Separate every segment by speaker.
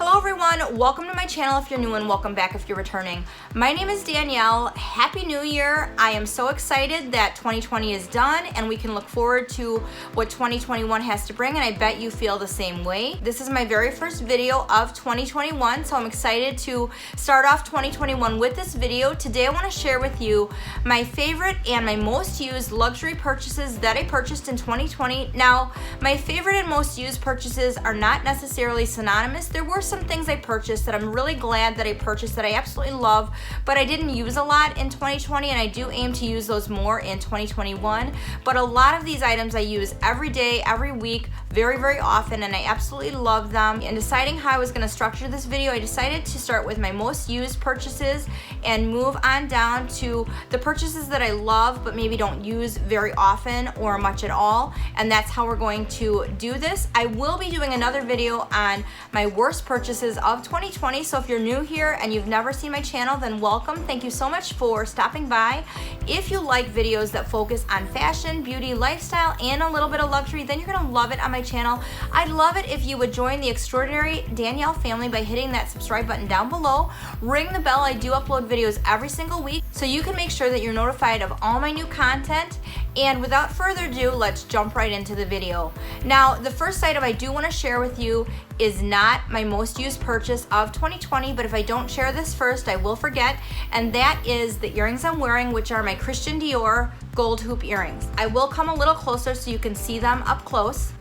Speaker 1: Hello everyone, welcome to my channel if you're new and welcome back if you're returning. My name is Danielle. Happy New Year. I am so excited that 2020 is done and we can look forward to what 2021 has to bring, and I bet you feel the same way. This is my very first video of 2021, so I'm excited to start off 2021 with this video. Today I want to share with you my favorite and my most used luxury purchases that I purchased in 2020. Now, my favorite and most used purchases are not necessarily synonymous. There were some things I purchased that I'm really glad that I purchased that I absolutely love, but I didn't use a lot in 2020, and I do aim to use those more in 2021. But a lot of these items I use every day, every week, very, very often, and I absolutely love them. In deciding how I was going to structure this video, I decided to start with my most used purchases and move on down to the purchases that I love but maybe don't use very often or much at all, and that's how we're going to do this. I will be doing another video on my worst purchases of 2020, so if you're new here and you've never seen my channel, then welcome. Thank you so much for stopping by. If you like videos that focus on fashion, beauty, lifestyle, and a little bit of luxury, then you're gonna love it on my channel. I'd love it if you would join the extraordinary Danielle family by hitting that subscribe button down below. Ring the bell. I do upload videos every single week, so you can make sure that you're notified of all my new content. And without further ado, let's jump right into the video. Now, the first item I do want to share with you is not my most used purchase of 2020, but if I don't share this first, I will forget, and that is the earrings I'm wearing, which are my Christian Dior gold hoop earrings. I will come a little closer so you can see them up close.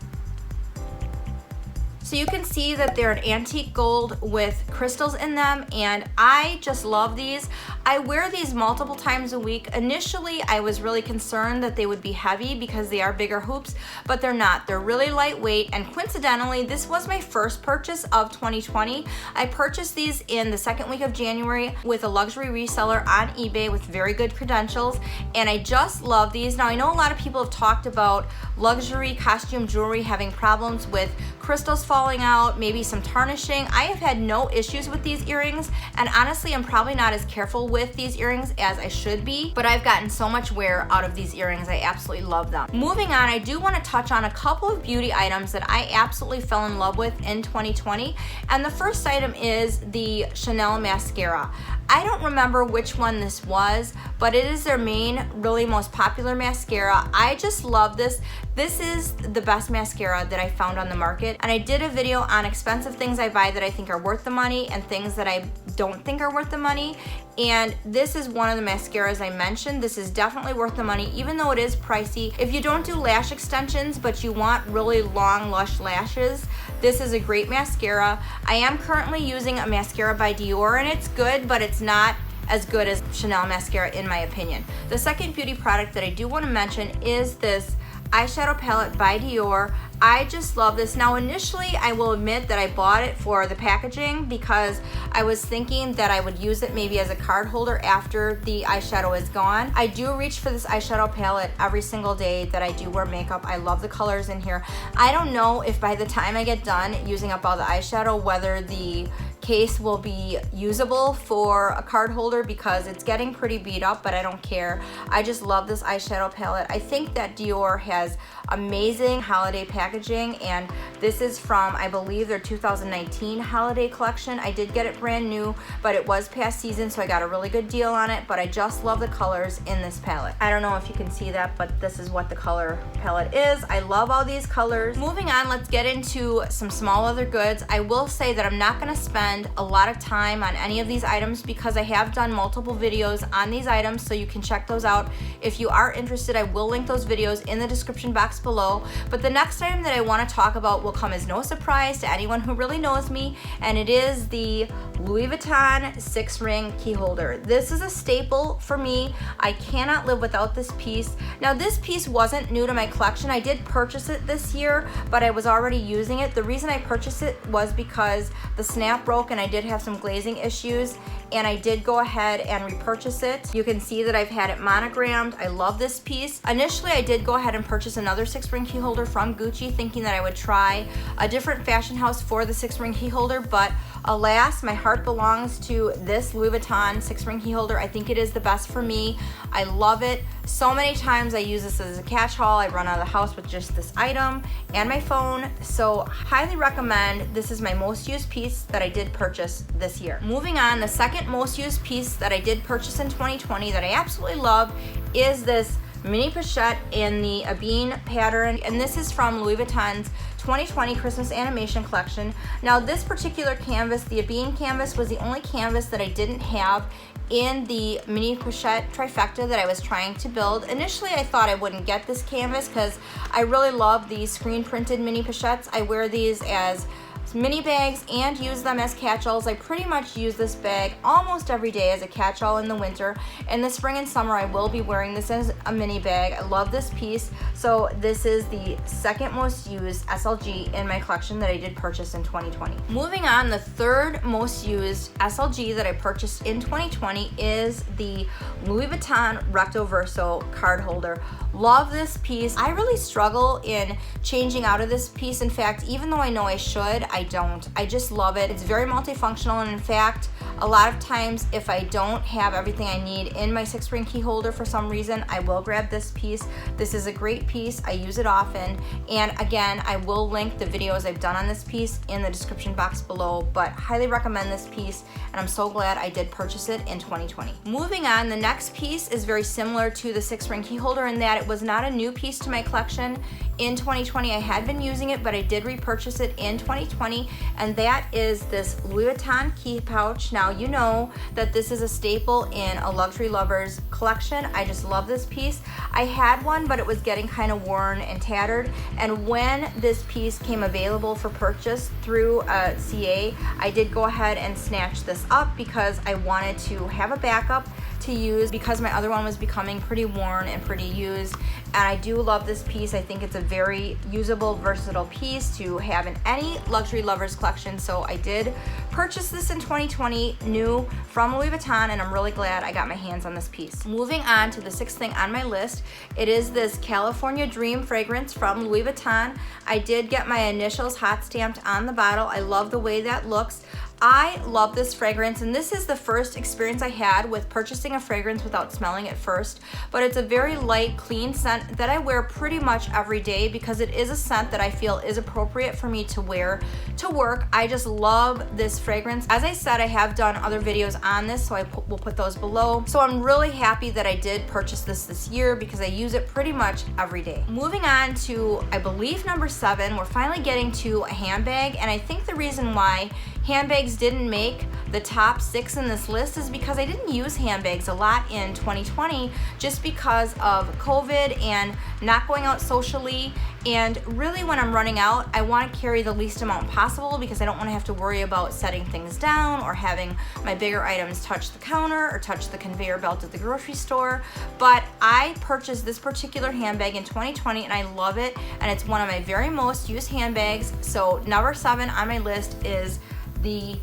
Speaker 1: So you can see that they're an antique gold with crystals in them, and I just love these. I wear these multiple times a week. Initially, I was really concerned that they would be heavy because they are bigger hoops, but they're not. They're really lightweight, and coincidentally, this was my first purchase of 2020. I purchased these in the second week of January with a luxury reseller on eBay with very good credentials, and I just love these. Now, I know a lot of people have talked about luxury costume jewelry having problems with crystals falling out, maybe some tarnishing. I have had no issues with these earrings, and honestly, I'm probably not as careful with these earrings as I should be, but I've gotten so much wear out of these earrings. I absolutely love them. Moving on, I do want to touch on a couple of beauty items that I absolutely fell in love with in 2020, and the first item is the Chanel mascara. I don't remember which one this was, but it is their main, really most popular mascara. I just love this. This is the best mascara that I found on the market, and I did a video on expensive things I buy that I think are worth the money and things that I don't think are worth the money, and this is one of the mascaras I mentioned. This is definitely worth the money, even though it is pricey. If you don't do lash extensions but you want really long, lush lashes, this is a great mascara. I am currently using a mascara by Dior, and it's good, but it's not as good as Chanel mascara in my opinion. The second beauty product that I do want to mention is this eyeshadow palette by Dior. I just love this. Now, initially, I will admit that I bought it for the packaging because I was thinking that I would use it maybe as a card holder after the eyeshadow is gone. I do reach for this eyeshadow palette every single day that I do wear makeup. I love the colors in here. I don't know if by the time I get done using up all the eyeshadow, whether the case will be usable for a card holder because it's getting pretty beat up, but I don't care. I just love this eyeshadow palette. I think that Dior has amazing holiday packaging, and this is from, I believe, their 2019 holiday collection. I did get it brand new, but it was past season, so I got a really good deal on it, but I just love the colors in this palette. I don't know if you can see that, but this is what the color palette is. I love all these colors. Moving on, let's get into some small leather goods. I will say that I'm not gonna spend a lot of time on any of these items because I have done multiple videos on these items, so you can check those out. If you are interested, I will link those videos in the description box below. But the next item that I want to talk about will come as no surprise to anyone who really knows me, and it is the Louis Vuitton 6-ring key holder. This is a staple for me. I cannot live without this piece. Now, this piece wasn't new to my collection. I did purchase it this year, but I was already using it. The reason I purchased it was because the snap broke and I did have some glazing issues, and I did go ahead and repurchase it. You can see that I've had it monogrammed. I love this piece. Initially, I did go ahead and purchase another 6-ring key holder from Gucci, thinking that I would try a different fashion house for the 6-ring key holder, but alas, my heart heart belongs to this Louis Vuitton 6-ring key holder. I think it is the best for me. I love it. So many times I use this as a catch-all. I run out of the house with just this item and my phone. So highly recommend. This is my most used piece that I did purchase this year. Moving on, the second most used piece that I did purchase in 2020 that I absolutely love is this mini pochette in the Abine pattern, and this is from Louis Vuitton's 2020 Christmas animation collection. Now this particular canvas, the Abine canvas, was the only canvas that I didn't have in the mini pochette trifecta that I was trying to build. Initially I thought I wouldn't get this canvas because I really love these screen printed mini pochettes. I wear these as mini bags and use them as catch-alls. I pretty much use this bag almost every day as a catch-all in the winter. In the spring and summer I will be wearing this as a mini bag. I love this piece. So this is the second most used SLG in my collection that I did purchase in 2020. Moving on, the third most used SLG that I purchased in 2020 is the Louis Vuitton Recto Verso card holder. Love this piece. I really struggle in changing out of this piece. In fact, even though I know I should, I don't. I just love it. It's very multifunctional, and in fact, a lot of times if I don't have everything I need in my 6-ring key holder for some reason, I will grab this piece. This is a great piece. I use it often, and again, I will link the videos I've done on this piece in the description box below, but highly recommend this piece, and I'm so glad I did purchase it in 2020. Moving on, the next piece is very similar to the 6-ring key holder in that it was not a new piece to my collection in 2020. I had been using it, but I did repurchase it in 2020, and that is this Louis Vuitton key pouch. Now you know that this is a staple in a luxury lover's collection. I just love this piece. I had one, but it was getting kind of worn and tattered, and when this piece came available for purchase through CA, I did go ahead and snatch this up because I wanted to have a backup to use because my other one was becoming pretty worn and pretty used. And I do love this piece. I think it's a very usable, versatile piece to have in any luxury lovers collection. So I did purchase this in 2020, new from Louis Vuitton, and I'm really glad I got my hands on this piece. Moving on to the sixth thing on my list, it is this California Dream fragrance from Louis Vuitton. I did get my initials hot stamped on the bottle. I love the way that looks. I love this fragrance, and this is the first experience I had with purchasing a fragrance without smelling it first, but it's a very light, clean scent that I wear pretty much every day because it is a scent that I feel is appropriate for me to wear to work. I just love this fragrance. As I said, I have done other videos on this, so will put those below. So I'm really happy that I did purchase this year because I use it pretty much every day. Moving on to, I believe, number 7, we're finally getting to a handbag, and I think the reason why handbags didn't make the top 6 in this list is because I didn't use handbags a lot in 2020 just because of COVID and not going out socially. And really when I'm running out, I want to carry the least amount possible because I don't want to have to worry about setting things down or having my bigger items touch the counter or touch the conveyor belt at the grocery store. But I purchased this particular handbag in 2020 and I love it, and it's one of my very most used handbags. So number 7 on my list is the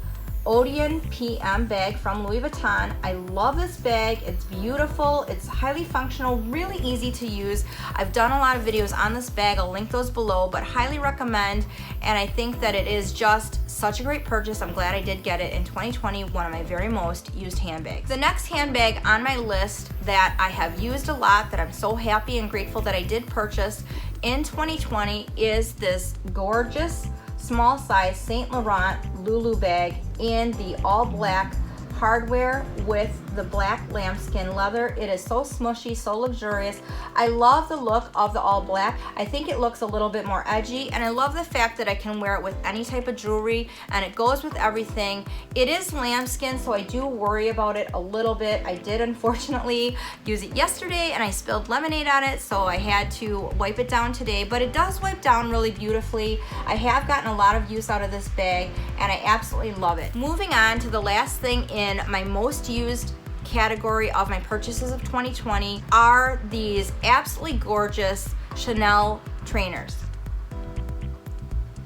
Speaker 1: Odeon PM bag from Louis Vuitton. I love this bag. It's beautiful. It's highly functional, really easy to use. I've done a lot of videos on this bag. I'll link those below, but highly recommend. And I think that it is just such a great purchase. I'm glad I did get it in 2020, one of my very most used handbags. The next handbag on my list that I have used a lot, that I'm so happy and grateful that I did purchase in 2020, is this gorgeous small size Saint Laurent Lulu bag in the all black hardware with the black lambskin leather. It is so smushy, so luxurious. I love the look of the all black. I think it looks a little bit more edgy, and I love the fact that I can wear it with any type of jewelry and it goes with everything. It is lambskin, so I do worry about it a little bit. I did unfortunately use it yesterday and I spilled lemonade on it, so I had to wipe it down today, but it does wipe down really beautifully. I have gotten a lot of use out of this bag and I absolutely love it. Moving on to the last thing in my most used category of my purchases of 2020 are these absolutely gorgeous Chanel trainers.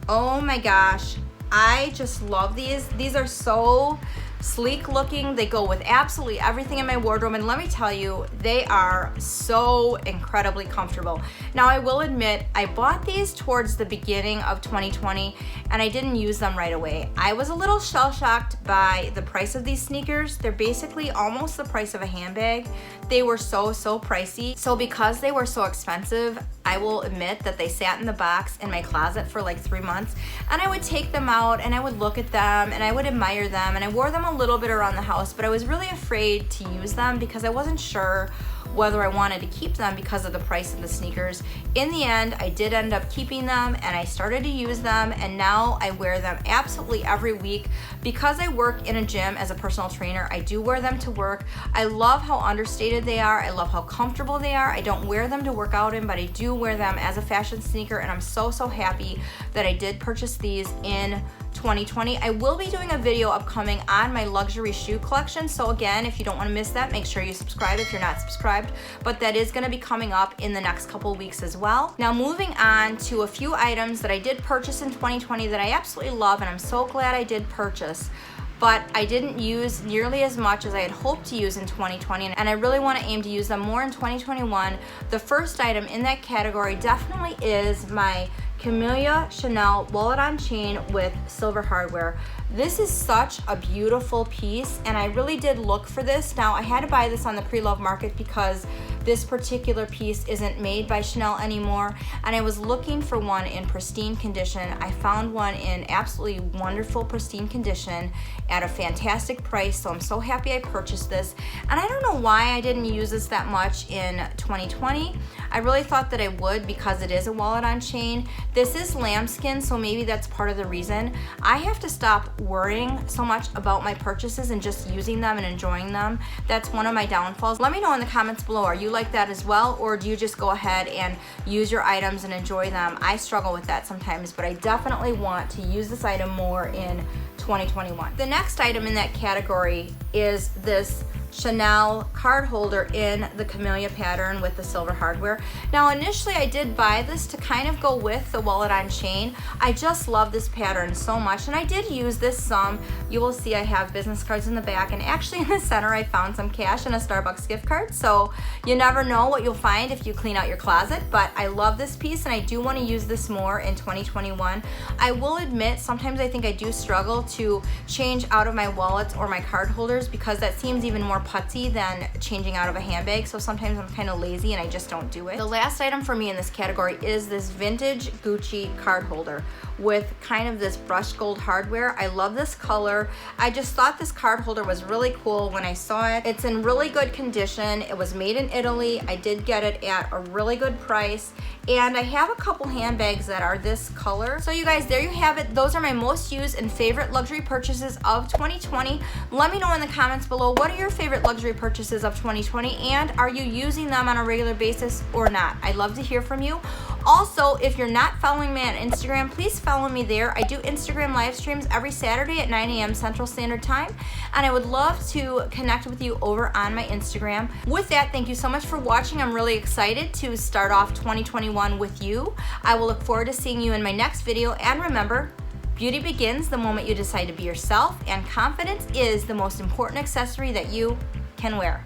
Speaker 1: Oh my gosh, I just love these. These are so sleek looking. They go with absolutely everything in my wardrobe, and let me tell you, they are so incredibly comfortable. Now, I will admit, I bought these towards the beginning of 2020, and I didn't use them right away. I was a little shell-shocked by the price of these sneakers. They're basically almost the price of a handbag. They were so pricey. So because they were so expensive, I will admit that they sat in the box in my closet for like 3 months, and I would take them out and I would look at them and I would admire them, and I wore them a little bit around the house, but I was really afraid to use them because I wasn't sure whether I wanted to keep them because of the price of the sneakers. In the end, I did end up keeping them, and I started to use them, and now I wear them absolutely every week. Because I work in a gym as a personal trainer, I do wear them to work. I love how understated they are. I love how comfortable they are. I don't wear them to work out in, but I do wear them as a fashion sneaker, and I'm so happy that I did purchase these in 2020. I will be doing a video upcoming on my luxury shoe collection, so again, if you don't want to miss that, make sure you subscribe if you're not subscribed, but that is going to be coming up in the next couple weeks as well. Now, moving on to a few items that I did purchase in 2020 that I absolutely love, and I'm so glad I did purchase, but I didn't use nearly as much as I had hoped to use in 2020, and I really want to aim to use them more in 2021. The first item in that category definitely is my Camellia Chanel wallet on chain with silver hardware. This is such a beautiful piece, and I really did look for this. Now, I had to buy this on the pre-loved market because this particular piece isn't made by Chanel anymore, and I was looking for one in pristine condition. I found one in absolutely wonderful pristine condition at a fantastic price, so I'm so happy I purchased this. And I don't know why I didn't use this that much in 2020. I really thought that I would because it is a wallet on chain. This is lambskin, so maybe that's part of the reason. I have to stop worrying so much about my purchases and just using them and enjoying them. That's one of my downfalls. Let me know in the comments below, are you like that as well, or do you just go ahead and use your items and enjoy them? I struggle with that sometimes, but I definitely want to use this item more in 2021. The next item in that category is this Chanel card holder in the Camellia pattern with the silver hardware. Now, initially I did buy this to kind of go with the wallet on chain. I just love this pattern so much, and I did use this some. You will see I have business cards in the back, and actually in the center I found some cash and a Starbucks gift card, so you never know what you'll find if you clean out your closet. But I love this piece, and I do want to use this more in 2021. I will admit, sometimes I think I do struggle to change out of my wallets or my card holders because that seems even more putty than changing out of a handbag, so sometimes I'm kind of lazy and I just don't do it. The last item for me in this category is this vintage Gucci card holder with kind of this brushed gold hardware. I love this color. I just thought this card holder was really cool when I saw it. It's in really good condition. It was made in Italy. I did get it at a really good price, and I have a couple handbags that are this color. So you guys, there you have it. Those are my most used and favorite luxury purchases of 2020. Let me know in the comments below, what are your favorite luxury purchases of 2020, and are you using them on a regular basis or not? I'd love to hear from you. Also, if you're not following me on Instagram, please follow me there. I do Instagram live streams every Saturday at 9 a.m. Central Standard Time, and I would love to connect with you over on my Instagram. With that, thank you so much for watching. I'm really excited to start off 2021 with you. I will look forward to seeing you in my next video, and remember, beauty begins the moment you decide to be yourself, and confidence is the most important accessory that you can wear.